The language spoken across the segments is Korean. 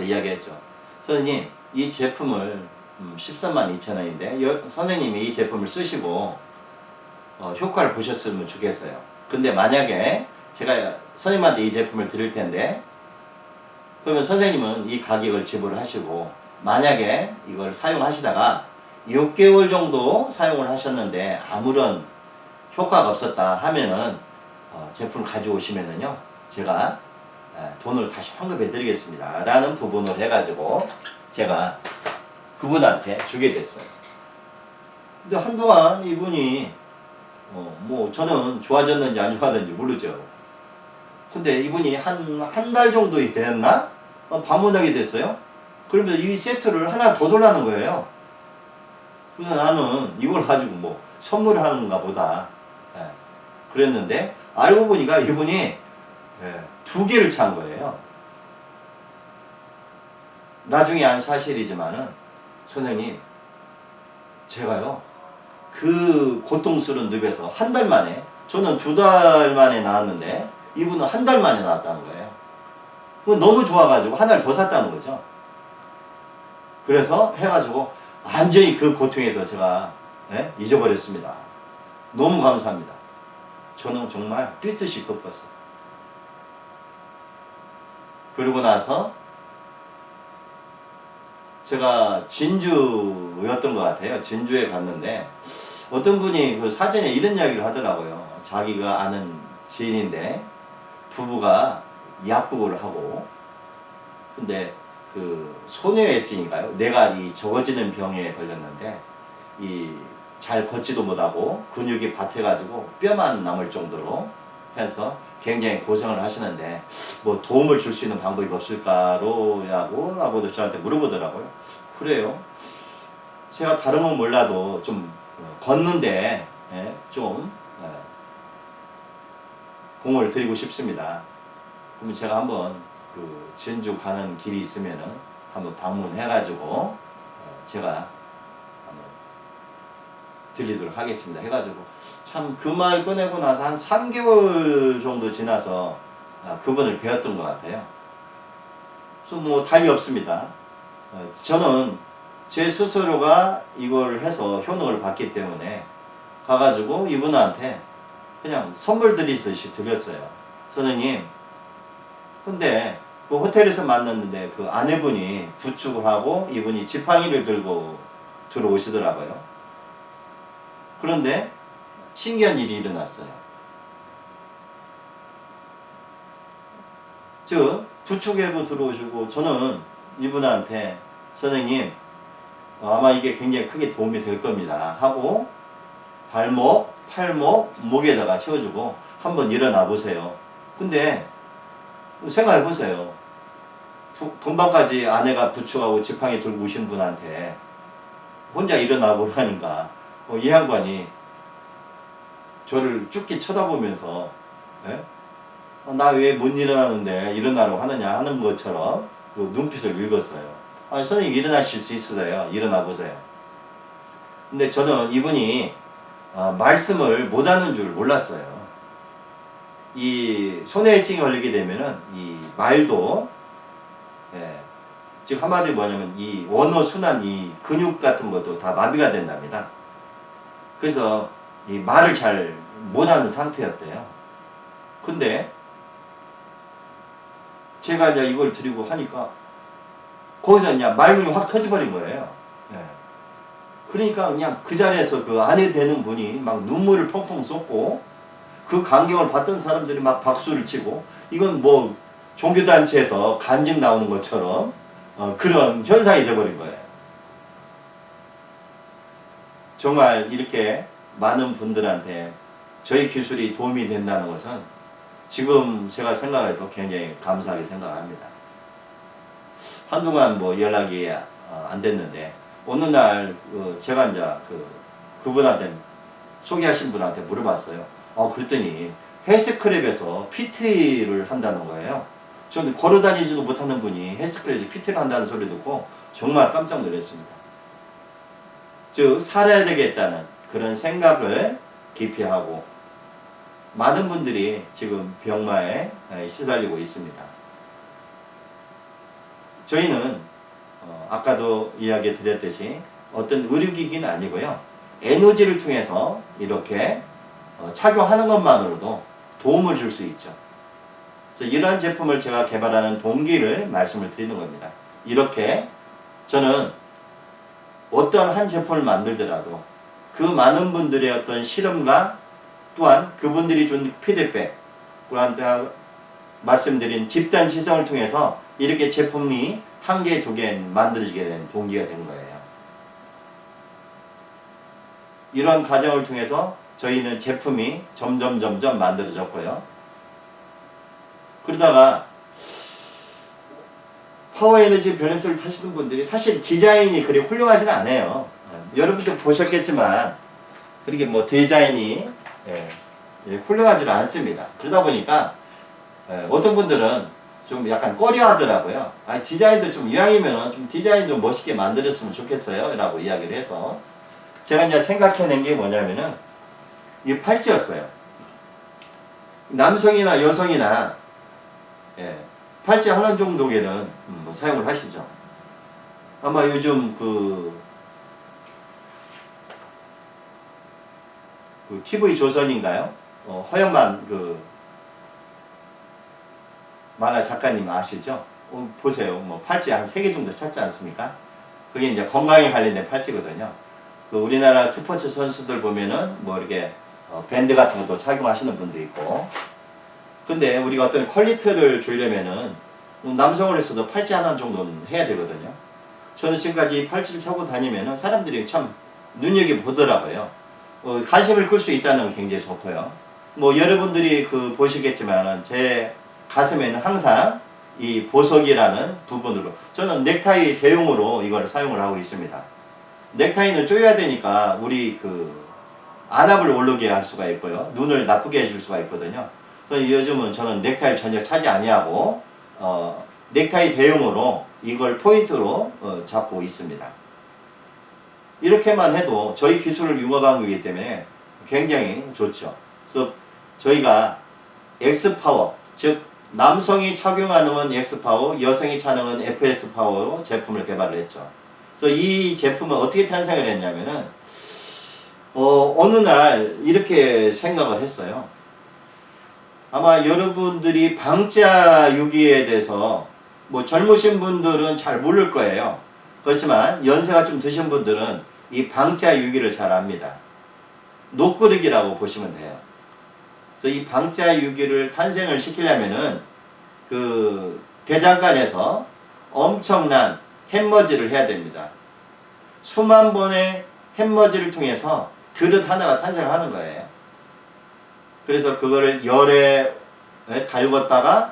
선생님한테 이야기했죠. 선생님, 이 제품을 13만 2천 원인데 선생님이 이 제품을 쓰시고 효과를 보셨으면 좋겠어요. 근데 만약에 제가 선생님한테 이 제품을 드릴 텐데 그러면 선생님은 이 가격을 지불하시고 만약에 이걸 사용하시다가 6개월 정도 사용을 하셨는데 아무런 효과가 없었다 하면은 제품을 가져오시면은요 제가 돈을 다시 환급해 드리겠습니다 라는 부분을 해가지고 제가 그분한테 주게 됐어요. 근데 한동안 이분이 뭐 저는 좋아졌는지 안 좋아졌는지 모르죠. 근데 이분이 한 달 정도 됐나? 방문하게 됐어요. 그러면 이 세트를 하나 더 달라는 거예요. 그래서 나는 이걸 가지고 뭐 선물을 하는가 보다 그랬는데 알고 보니까 이분이 2개를 찬 거예요. 나중에 안 사실이지만은 선생님 제가요 그 고통스러운 늪에서 한 달 만에 저는 2달 만에 나왔는데 이분은 한 달 만에 나왔다는 거예요. 너무 좋아가지고 하나를 더 샀다는 거죠. 그래서 해가지고 완전히 그 고통에서 제가 잊어버렸습니다. 너무 감사합니다. 저는 정말 뛰듯이 걷었어요. 그러고 나서 제가 진주였던 것 같아요. 진주에 갔는데 어떤 분이 그 사전에 이런 이야기를 하더라고요. 자기가 아는 지인인데 부부가 약국을 하고 근데 그 소뇌외증인가요? 내가 이 적어지는 병에 걸렸는데 이 잘 걷지도 못하고 근육이 밭해가지고 뼈만 남을 정도로 해서 굉장히 고생을 하시는데 뭐 도움을 줄 수 있는 방법이 없을까로 라고 저한테 물어보더라고요. 그래요. 제가 다른 건 몰라도 좀 걷는데 좀 공을 드리고 싶습니다. 그러면 제가 한번 그 진주 가는 길이 있으면은 한번 방문해가지고 제가 한번 들리도록 하겠습니다. 해가지고 참 그 말 꺼내고 나서 한 3개월 정도 지나서 그분을 뵈었던 것 같아요. 그래서 뭐 달리 없습니다. 저는 제 스스로가 이걸 해서 효능을 받기 때문에 가가지고 이분한테 그냥 선물 드리듯이 드렸어요. 선생님, 근데 그 호텔에서 만났는데 그 아내분이 부축을 하고 이분이 지팡이를 들고 들어오시더라고요. 그런데 신기한 일이 일어났어요. 부축해고 들어오시고 저는 이분한테 선생님 아마 이게 굉장히 크게 도움이 될 겁니다 하고 발목, 팔목, 목에다가 채워주고 한번 일어나 보세요. 근데 생각해 보세요. 본방까지 아내가 부축하고 지팡이 들고 오신 분한테 혼자 일어나 보라니까 이 양반이 저를 쭉기 쳐다보면서 나 왜 못 일어나는데 일어나라고 하느냐 하는 것처럼 그 눈빛을 읽었어요. 아니 선생님 일어나실 수 있어요. 일어나 보세요. 근데 저는 이분이 말씀을 못하는 줄 몰랐어요. 이 손해증이 걸리게 되면은 이 말도 즉 한마디로 뭐냐면 이 원어 순환 이 근육 같은 것도 다 마비가 된답니다. 그래서 이 말을 잘 못하는 상태였대요. 근데 제가 이제 이걸 드리고 하니까 거기서 그냥 말문이 확 터져버린 거예요. 그러니까 그냥 그 자리에서 그 아내 되는 분이 막 눈물을 펑펑 쏟고 그 광경을 봤던 사람들이 막 박수를 치고 이건 뭐 종교단체에서 간증 나오는 것처럼 그런 현상이 돼버린 거예요. 정말 이렇게 많은 분들한테 저희 기술이 도움이 된다는 것은 지금 제가 생각해도 굉장히 감사하게 생각합니다. 한동안 뭐 연락이 안 됐는데 어느 날 제가 이제 그분한테 소개하신 분한테 물어봤어요. 그랬더니 헬스클럽에서 PT를 한다는 거예요. 저는 걸어다니지도 못하는 분이 헬스클럽에서 PT를 한다는 소리 듣고 정말 깜짝 놀랐습니다. 즉 살아야 되겠다는 그런 생각을 깊이 하고 많은 분들이 지금 병마에 시달리고 있습니다. 저희는 아까도 이야기 드렸듯이 어떤 의료기기는 아니고요. 에너지를 통해서 이렇게 착용하는 것만으로도 도움을 줄 수 있죠. 그래서 이러한 제품을 제가 개발하는 동기를 말씀을 드리는 겁니다. 이렇게 저는 어떤 한 제품을 만들더라도 그 많은 분들의 어떤 실험과 또한 그분들이 준 피드백, 그한테 말씀드린 집단 지성을 통해서 이렇게 제품이 한 개, 두 개 만들어지게 된 동기가 된 거예요. 이런 과정을 통해서 저희는 제품이 점점 만들어졌고요. 그러다가 파워에너지 밸런스를 타시는 분들이 사실 디자인이 그리 훌륭하진 않아요. 여러분도 보셨겠지만 그렇게 뭐 디자인이 훌륭하지는 않습니다. 그러다 보니까 어떤 분들은 좀 약간 꺼려 하더라고요. 디자인도 좀 이왕이면 좀 디자인 좀 멋있게 만들었으면 좋겠어요 라고 이야기를 해서 제가 이제 생각해낸 게 뭐냐면은 이 팔찌였어요. 남성이나 여성이나 팔찌 하나 정도에는 사용을 하시죠. 아마 요즘 그 TV 조선인가요? 허영만 그 만화 작가님 아시죠? 보세요. 뭐 팔찌 한 3개 정도 찾지 않습니까? 그게 이제 건강에 관련된 팔찌거든요. 그 우리나라 스포츠 선수들 보면은 뭐 이렇게 밴드 같은 것도 착용하시는 분도 있고. 근데 우리가 어떤 퀄리티를 주려면은 남성으로서도 팔찌 하나 정도는 해야 되거든요. 저는 지금까지 팔찌를 차고 다니면은 사람들이 참 눈여겨보더라고요. 관심을 끌 수 있다는 건 굉장히 좋고요. 뭐 여러분들이 보시겠지만 제 가슴에는 항상 이 보석이라는 부분으로 저는 넥타이 대용으로 이걸 사용을 하고 있습니다. 넥타이는 조여야 되니까 우리 안압을 오르게 할 수가 있고요. 눈을 나쁘게 해줄 수가 있거든요. 그래서 요즘은 저는 넥타이를 전혀 차지 아니하고 넥타이 대용으로 이걸 포인트로 잡고 있습니다. 이렇게만 해도 저희 기술을 융합한 거기 때문에 굉장히 좋죠. 그래서 저희가 X파워, 즉 남성이 착용하는 X파워, 여성이 착용하는 FS파워로 제품을 개발을 했죠. 그래서 이 제품은 어떻게 탄생을 했냐면은 어느 날 이렇게 생각을 했어요. 아마 여러분들이 방자 유기에 대해서 뭐 젊으신 분들은 잘 모를 거예요. 그렇지만 연세가 좀 드신 분들은 이 방자 유기를 잘 압니다. 노끄르기라고 보시면 돼요. 그래서 이 방자 유기를 탄생을 시키려면은 대장간에서 엄청난 햄머지를 해야 됩니다. 수만 번의 햄머지를 통해서 그릇 하나가 탄생하는 거예요. 그래서 그거를 열에 달궜다가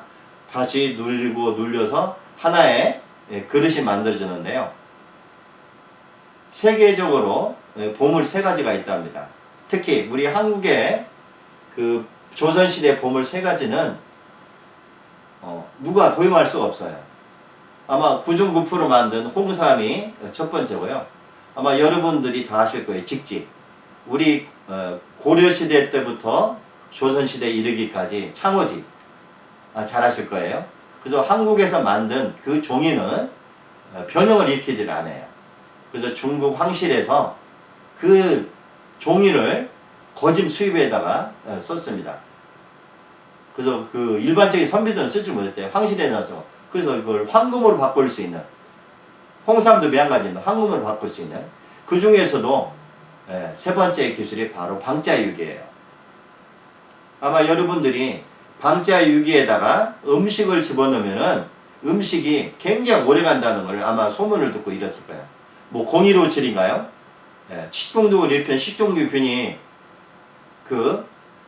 다시 눌려서 하나의 그릇이 만들어지는데요. 세계적으로 보물 3가지가 있답니다. 특히 우리 한국의 조선시대 보물 3가지는 누가 도용할 수가 없어요. 아마 구중구프로 만든 홍삼이 첫 번째고요. 아마 여러분들이 다 아실 거예요. 직지. 우리 고려시대 때부터 조선시대 이르기까지 창호지. 잘 아실 거예요. 그래서 한국에서 만든 그 종이는 변형을 일으키질 않아요. 그래서 중국 황실에서 그 종이를 거짐 수입에다가 썼습니다. 그래서 일반적인 선비들은 쓰지 못했대요. 황실에서. 그래서 이걸 황금으로 바꿀 수 있는, 홍삼도 매한가지인데 황금으로 바꿀 수 있는, 그 중에서도 3번째 기술이 바로 방자유기예요. 아마 여러분들이 방자유기에다가 음식을 집어넣으면은 음식이 굉장히 오래 간다는 걸 아마 소문을 듣고 이랬을 거예요. 뭐 0157인가요? 식중독을 일으키는 식중독균이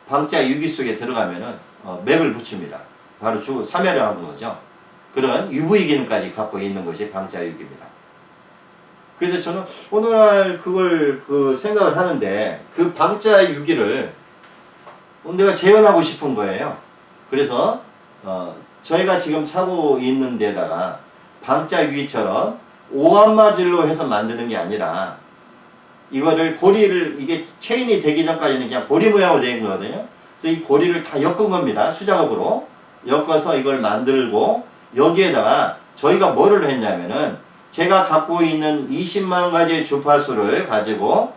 방자유기 속에 들어가면은 맥을 붙입니다. 바로 사멸을 하는 거죠. 그런 UV 기능까지 갖고 있는 것이 방자유기입니다. 그래서 저는 오늘날 그걸 생각을 하는데 방자유기를 내가 재현하고 싶은 거예요. 그래서 저희가 지금 차고 있는 데다가 방자유기처럼 오한마질로 해서 만드는 게 아니라 이거를 고리를, 이게 체인이 되기 전까지는 그냥 고리 모양으로 되어 거거든요. 그래서 이 고리를 다 엮은 겁니다. 수작업으로 엮어서 이걸 만들고 여기에다가 저희가 뭐를 했냐면은 제가 갖고 있는 20만 가지의 주파수를 가지고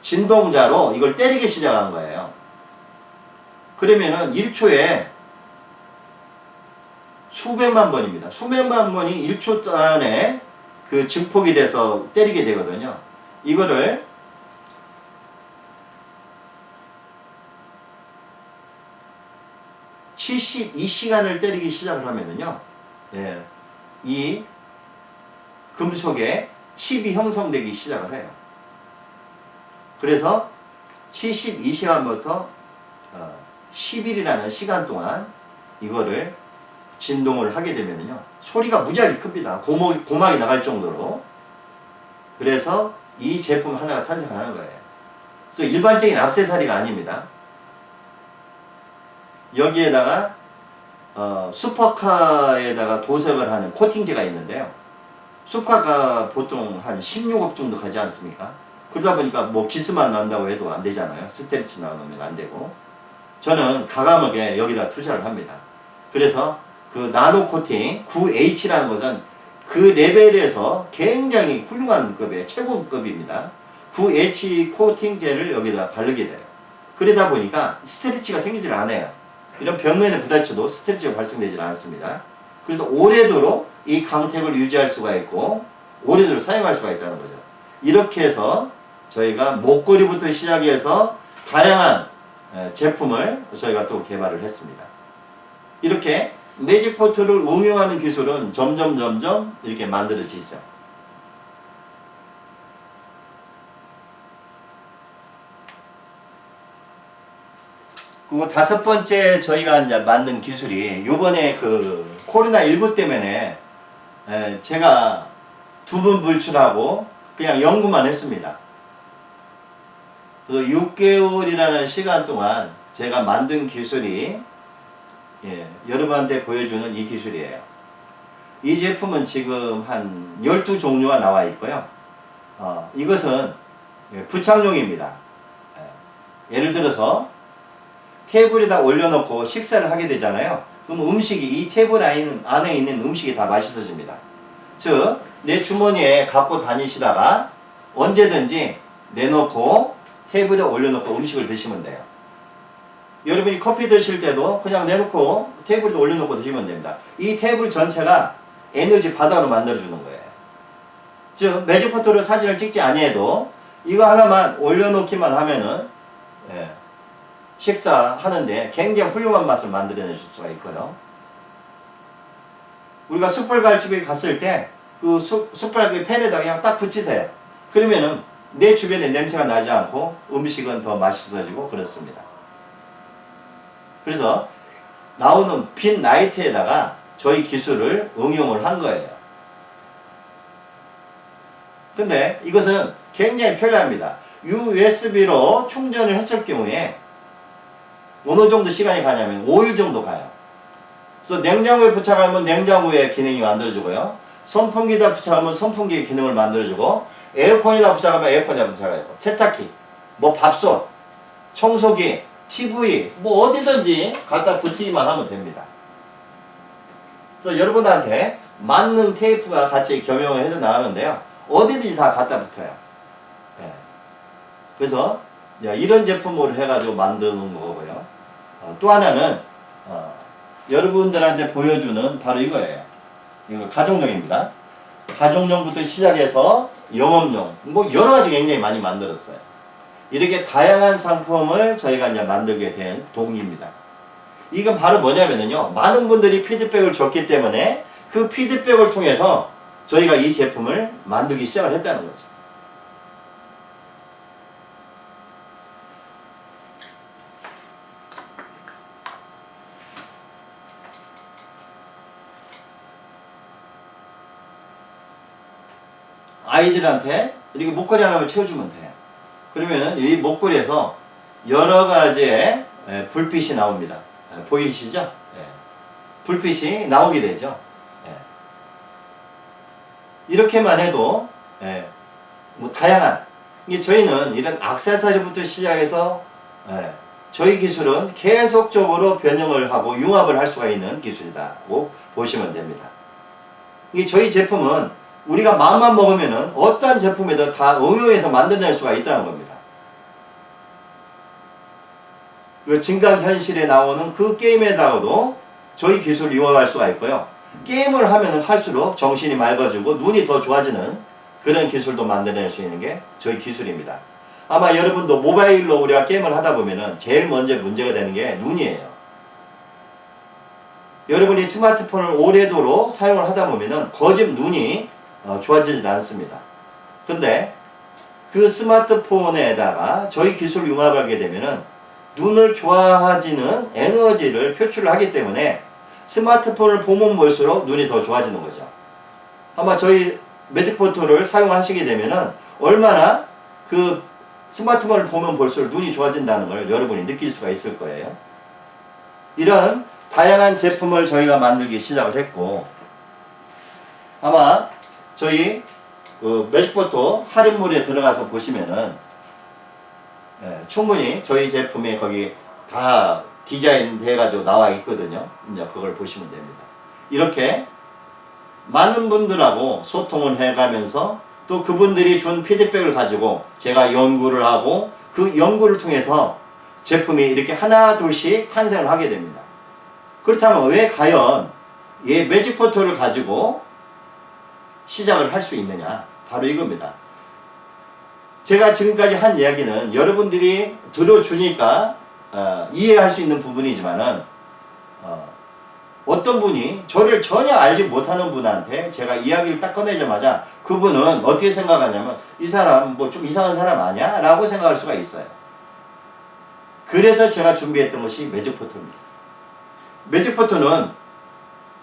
진동자로 이걸 때리기 시작한 거예요. 그러면은 1초에 수백만 번입니다. 수백만 번이 1초 안에 그 증폭이 돼서 때리게 되거든요. 이거를 (72시간을) 때리기 시작을 하면은요, 예, 이 금속에 칩이 형성되기 시작을 해요. 그래서 72시간부터 10일이라는 시간 동안 이거를 진동을 하게 되면요, 소리가 무지하게 큽니다. 고막이 나갈 정도로. 그래서 이 제품 하나가 탄생하는 거예요. 그래서 일반적인 액세서리가 아닙니다. 여기에다가 슈퍼카에다가 도색을 하는 코팅제가 있는데요. 슈퍼카가 보통 한 16억 정도 가지 않습니까? 그러다 보니까 뭐 기스만 난다고 해도 안 되잖아요. 스테리치 나오면 안 되고. 저는 과감하게 여기다 투자를 합니다. 그래서 그 나노 코팅 9H라는 것은 그 레벨에서 굉장히 훌륭한 급의 최고급입니다. 9H 코팅제를 여기다 바르게 돼요. 그러다 보니까 스트레치가 생기질 않아요. 이런 벽면에 부딪혀도 스트레치가 발생되질 않습니다. 그래서 오래도록 이 강택을 유지할 수가 있고 오래도록 사용할 수가 있다는 거죠. 이렇게 해서 저희가 목걸이부터 시작해서 다양한 제품을 저희가 또 개발을 했습니다. 이렇게 매직포트를 응용하는 기술은 점점 이렇게 만들어지죠. 그리고 다섯 번째 저희가 이제 만든 기술이 요번에 그 코로나19 때문에 제가 두 번 불출하고 그냥 연구만 했습니다. 그래서 6개월이라는 시간 동안 제가 만든 기술이 여러분한테 보여주는 이 기술이에요. 이 제품은 지금 한 12종류가 나와 있고요. 이것은 부착용입니다. 예를 들어서 테이블에다 올려놓고 식사를 하게 되잖아요. 그럼 음식이 이 테이블 안에 있는 음식이 다 맛있어집니다. 즉, 내 주머니에 갖고 다니시다가 언제든지 내놓고 테이블에 올려놓고 음식을 드시면 돼요. 여러분이 커피 드실 때도 그냥 내놓고 테이블에 올려놓고 드시면 됩니다. 이 테이블 전체가 에너지 바다로 만들어주는 거예요. 즉, 매직포트로 사진을 찍지 아니해도 이거 하나만 올려놓기만 하면은 식사하는데 굉장히 훌륭한 맛을 만들어낼 수가 있고요. 우리가 숯불갈집에 갔을 때 그 숯불갈비 팬에다 그냥 딱 붙이세요. 그러면은 내 주변에 냄새가 나지 않고 음식은 더 맛있어지고 그렇습니다. 그래서 나오는 빈 라이트에다가 저희 기술을 응용을 한 거예요. 근데 이것은 굉장히 편리합니다. USB로 충전을 했을 경우에 어느 정도 시간이 가냐면 5일 정도 가요. 그래서 냉장고에 부착하면 냉장고의 기능이 만들어주고요. 선풍기에다 부착하면 선풍기의 기능을 만들어주고, 에어컨에다 부착하면 에어컨에다 부착하고, 세탁기, 뭐 밥솥, 청소기, TV, 뭐 어디든지 갖다 붙이기만 하면 됩니다. 그래서 여러분한테 만능 테이프가 같이 겸용을 해서 나가는데요. 어디든지 다 갖다 붙어요. 그래서 이런 제품으로 해가지고 만드는 거고요. 또 하나는 여러분들한테 보여주는 바로 이거예요. 이거 가정용입니다. 가정용부터 시작해서 영업용, 뭐 여러 가지 굉장히 많이 만들었어요. 이렇게 다양한 상품을 저희가 이제 만들게 된 동기입니다. 이건 바로 뭐냐면요, 많은 분들이 피드백을 줬기 때문에 그 피드백을 통해서 저희가 이 제품을 만들기 시작을 했다는 거죠. 아이들한테 이렇게 목걸이 하나만 채워주면 돼요. 그러면 이 목걸이에서 여러 가지의 불빛이 나옵니다. 보이시죠? 불빛이 나오게 되죠. 이렇게만 해도 뭐 다양한, 이게 저희는 이런 액세서리부터 시작해서 저희 기술은 계속적으로 변형을 하고 융합을 할 수가 있는 기술이라고 보시면 됩니다. 이 저희 제품은 우리가 마음만 먹으면은 어떠한 제품에도 다 응용해서 만들어낼 수가 있다는 겁니다. 그 증강현실에 나오는 그 게임에다가도 저희 기술을 이용할 수가 있고요. 게임을 하면 할수록 정신이 맑아지고 눈이 더 좋아지는 그런 기술도 만들어낼 수 있는 게 저희 기술입니다. 아마 여러분도 모바일로 우리가 게임을 하다 보면은 제일 먼저 문제가 되는 게 눈이에요. 여러분이 스마트폰을 오래도록 사용을 하다 보면은 거짓 눈이 좋아지지 않습니다. 근데 그 스마트폰에다가 저희 기술을 융합하게 되면은 눈을 좋아지는 에너지를 표출을 하기 때문에 스마트폰을 보면 볼수록 눈이 더 좋아지는 거죠. 아마 저희 매직포토를 사용하시게 되면은 얼마나 그 스마트폰을 보면 볼수록 눈이 좋아진다는 걸 여러분이 느낄 수가 있을 거예요. 이런 다양한 제품을 저희가 만들기 시작을 했고, 아마 저희 매직포토 할인몰에 들어가서 보시면은 충분히 저희 제품이 거기 다 디자인 돼가지고 나와 있거든요. 이제 그걸 보시면 됩니다. 이렇게 많은 분들하고 소통을 해가면서 또 그분들이 준 피드백을 가지고 제가 연구를 하고 그 연구를 통해서 제품이 이렇게 하나 둘씩 탄생을 하게 됩니다. 그렇다면 왜 과연 이 매직포토를 가지고 시작을 할 수 있느냐? 바로 이겁니다. 제가 지금까지 한 이야기는 여러분들이 들어주니까 이해할 수 있는 부분이지만은 어떤 분이 저를 전혀 알지 못하는 분한테 제가 이야기를 딱 꺼내자마자 그분은 어떻게 생각하냐면 이 사람 뭐 좀 이상한 사람 아니야? 라고 생각할 수가 있어요. 그래서 제가 준비했던 것이 매직포토입니다. 매직포토는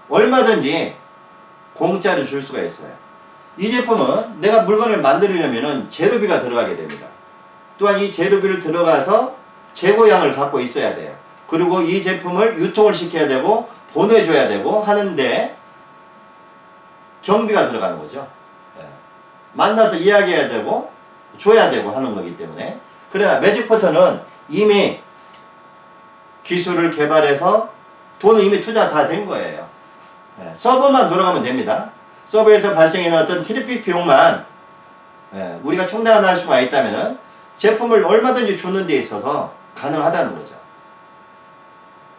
얼마든지 공짜로 줄 수가 있어요. 이 제품은 내가 물건을 만들려면 재료비가 들어가게 됩니다. 또한 이 재료비를 들어가서 재고량을 갖고 있어야 돼요. 그리고 이 제품을 유통을 시켜야 되고 보내줘야 되고 하는데 경비가 들어가는 거죠. 만나서 이야기해야 되고 줘야 되고 하는 거기 때문에. 그러나 매직포토는 이미 기술을 개발해서 돈은 이미 투자 다 된 거예요. 서버만 돌아가면 됩니다. 서버에서 발생하는 어떤 트래픽 비용만 우리가 충당할 수가 있다면 제품을 얼마든지 주는 데 있어서 가능하다는 거죠.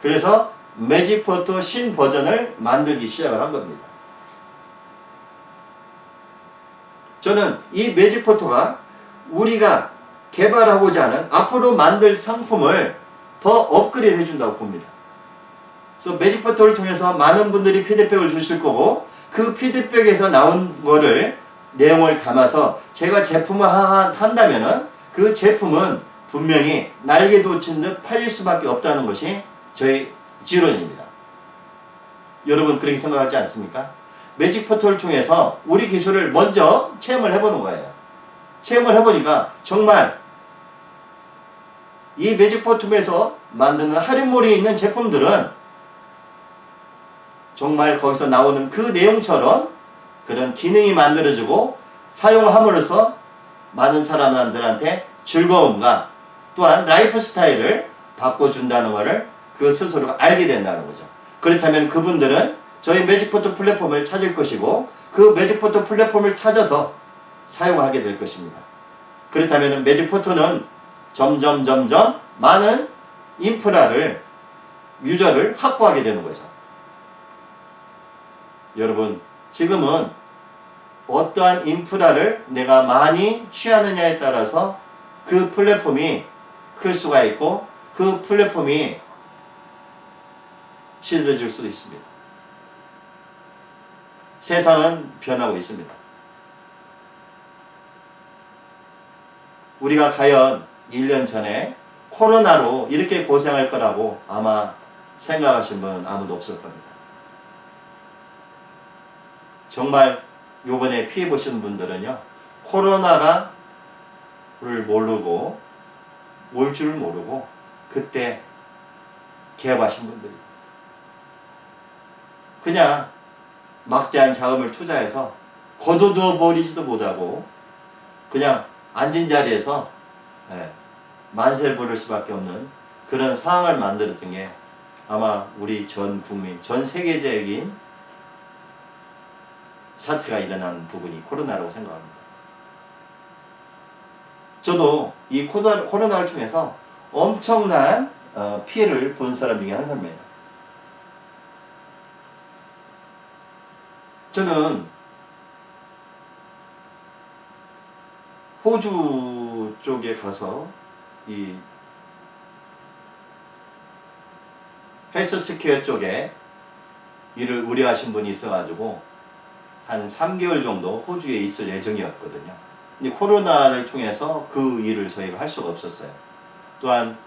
그래서 매직포토 신 버전을 만들기 시작을 한 겁니다. 저는 이 매직포토가 우리가 개발하고자 하는 앞으로 만들 상품을 더 업그레이드 해준다고 봅니다. 그래서 매직포토를 통해서 많은 분들이 피드백을 주실 거고 그 피드백에서 나온 거를 내용을 담아서 제가 제품을 한다면은 그 제품은 분명히 날개 돋친 듯 팔릴 수밖에 없다는 것이 저의 지론입니다. 여러분 그렇게 생각하지 않습니까? 매직포토를 통해서 우리 기술을 먼저 체험을 해보는 거예요. 체험을 해보니까 정말 이 매직포토에서 만드는 할인몰에 있는 제품들은 정말 거기서 나오는 그 내용처럼 그런 기능이 만들어지고 사용함으로써 많은 사람들한테 즐거움과 또한 라이프 스타일을 바꿔준다는 것을 그 스스로가 알게 된다는 거죠. 그렇다면 그분들은 저희 매직포토 플랫폼을 찾을 것이고 그 매직포토 플랫폼을 찾아서 사용하게 될 것입니다. 그렇다면 매직포토는 점점 많은 인프라를 유저를 확보하게 되는 거죠. 여러분 지금은 어떠한 인프라를 내가 많이 취하느냐에 따라서 그 플랫폼이 클 수가 있고 그 플랫폼이 시들어질 수도 있습니다. 세상은 변하고 있습니다. 우리가 과연 1년 전에 코로나로 이렇게 고생할 거라고 아마 생각하신 분은 아무도 없을 겁니다. 정말 요번에 피해 보신 분들은요, 코로나가 를 모르고 올 줄 모르고 그때 개업하신 분들이 그냥 막대한 자금을 투자해서 거둬두어 버리지도 못하고 그냥 앉은 자리에서 만세를 부를 수밖에 없는 그런 상황을 만들었던 게 아마 우리 전 국민, 전 세계적인 사태가 일어난 부분이 코로나라고 생각합니다. 저도 이 코로나를 통해서 엄청난 피해를 본 사람 중에 한 사람이에요. 저는 호주 쪽에 가서 이 헬스스퀘어 쪽에 일을 의뢰하신 분이 있어가지고 한 3개월 정도 호주에 있을 예정이었거든요. 근데 코로나를 통해서 그 일을 저희가 할 수가 없었어요. 또한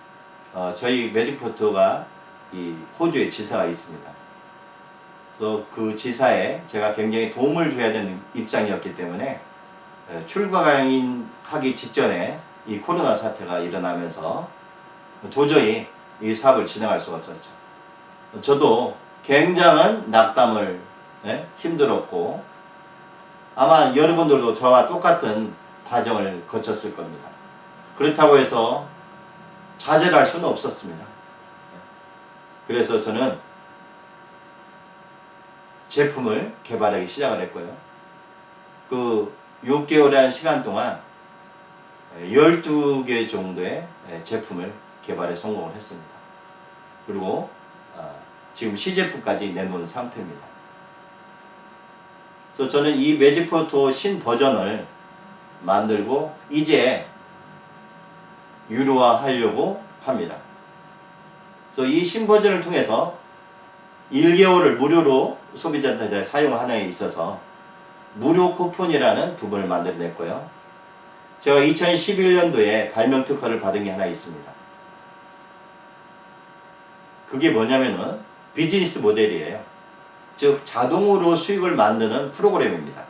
저희 매직포트가 이 호주에 지사가 있습니다. 그래서 그 지사에 제가 굉장히 도움을 줘야 되는 입장이었기 때문에 출강하기 직전에 이 코로나 사태가 일어나면서 도저히 이 사업을 진행할 수가 없었죠. 저도 굉장한 낙담을 힘들었고 아마 여러분들도 저와 똑같은 과정을 거쳤을 겁니다. 그렇다고 해서 자제를 할 수는 없었습니다. 그래서 저는 제품을 개발하기 시작을 했고요. 그 6개월의 시간 동안 12개 정도의 제품을 개발에 성공을 했습니다. 그리고 지금 시제품까지 내놓은 상태입니다. 그래서 저는 이 매직포토 신 버전을 만들고 이제 유료화하려고 합니다. 그래서 이 신 버전을 통해서 1개월을 무료로 소비자들한테 사용하는 데 있어서 무료 쿠폰이라는 부분을 만들어냈고요. 제가 2011년도에 발명 특허를 받은 게 하나 있습니다. 그게 뭐냐면은 비즈니스 모델이에요. 즉 자동으로 수익을 만드는 프로그램입니다.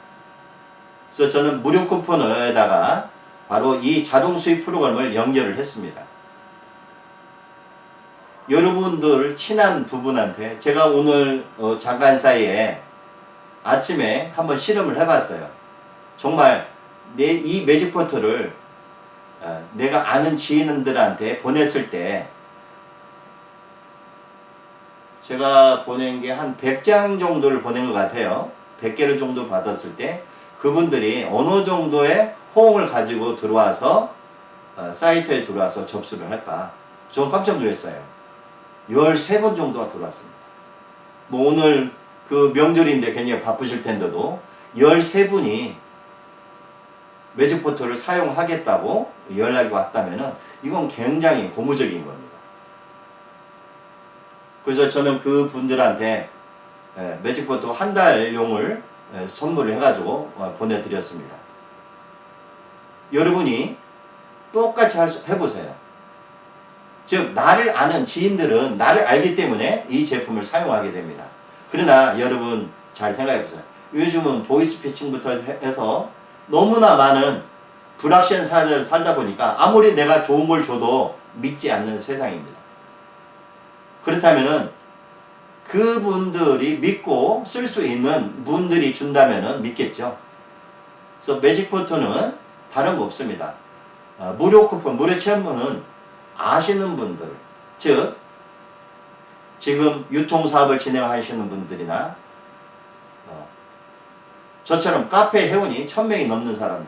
그래서 저는 무료 쿠폰에다가 바로 이 자동 수익 프로그램을 연결을 했습니다. 여러분들 친한 부분한테 제가 오늘 잠깐 사이에 아침에 한번 실험을 해봤어요. 정말 이 매직포트를 내가 아는 지인들한테 보냈을 때 제가 보낸 게 한 100장 정도를 보낸 것 같아요. 100개를 정도 받았을 때 그분들이 어느 정도의 호응을 가지고 들어와서 사이트에 들어와서 접수를 할까. 저는 깜짝 놀랐어요. 13번 정도가 들어왔습니다. 뭐 오늘 그 명절인데 굉장히 바쁘실 텐데도 13분이 매직포트를 사용하겠다고 연락이 왔다면은 이건 굉장히 고무적인 겁니다. 그래서 저는 그 분들한테 매직포트 한 달용을 선물을 해가지고 보내드렸습니다. 여러분이 똑같이 해보세요. 즉 나를 아는 지인들은 나를 알기 때문에 이 제품을 사용하게 됩니다. 그러나 여러분 잘 생각해보세요. 요즘은 보이스피싱부터 해서 너무나 많은 불확실한 사회를 살다 보니까 아무리 내가 좋은 걸 줘도 믿지 않는 세상입니다. 그렇다면은 그분들이 믿고 쓸 수 있는 분들이 준다면은 믿겠죠. 그래서 매직포트는 다른 거 없습니다. 무료 쿠폰, 무료 체험권은 아시는 분들, 즉 지금 유통사업을 진행하시는 분들이나 저처럼 카페 회원이 1000명이 넘는 사람들,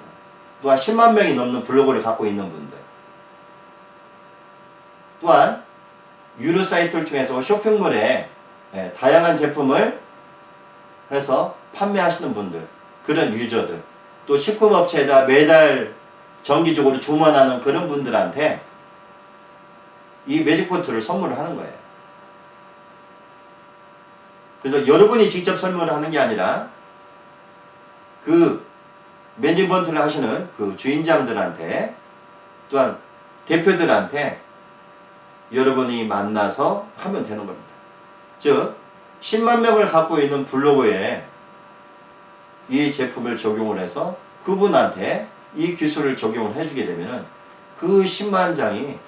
또한 10만 명이 넘는 블로그를 갖고 있는 분들, 또한 유료 사이트를 통해서 쇼핑몰에 다양한 제품을 해서 판매하시는 분들, 그런 유저들, 또 식품업체에다 매달 정기적으로 주문하는 그런 분들한테 이 매직포트를 선물을 하는 거예요. 그래서 여러분이 직접 선물을 하는 게 아니라 그 매니지먼트를 하시는 그 주인장들한테 또한 대표들한테 여러분이 만나서 하면 되는 겁니다. 즉 10만 명을 갖고 있는 블로그에 이 제품을 적용을 해서 그분한테 이 기술을 적용을 해주게 되면은 그 10만 장이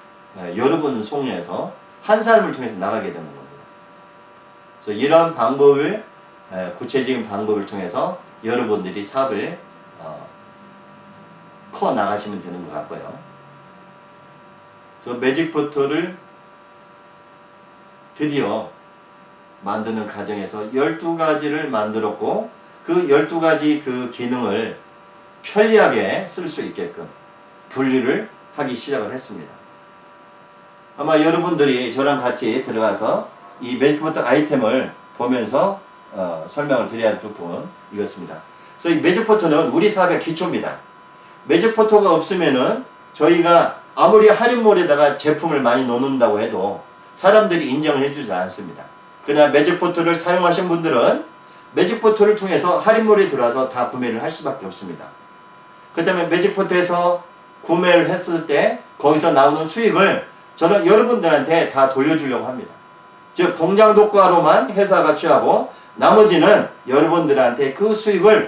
여러분 속내에서 한 사람을 통해서 나가게 되는 겁니다. 그래서 이런 방법을 구체적인 방법을 통해서 여러분들이 사업을 커 나가시면 되는 것 같고요. 그래서 매직포트를 드디어 만드는 과정에서 12가지를 만들었고 그 12가지 그 기능을 편리하게 쓸 수 있게끔 분류를 하기 시작을 했습니다. 아마 여러분들이 저랑 같이 들어가서 이 매직포터 아이템을 보면서 설명을 드려야 할 부분 이것입니다. 그래서 이 매직포터는 우리 사업의 기초입니다. 매직포터가 없으면은 저희가 아무리 할인몰에다가 제품을 많이 넣는다고 해도 사람들이 인정을 해주지 않습니다. 그러나 매직포터를 사용하신 분들은 매직포터를 통해서 할인몰에 들어와서 다 구매를 할 수밖에 없습니다. 그 다음에 매직포터에서 구매를 했을 때 거기서 나오는 수익을 저는 여러분들한테 다 돌려주려고 합니다. 즉 공장 독과로만 회사가 취하고 나머지는 여러분들한테 그 수익을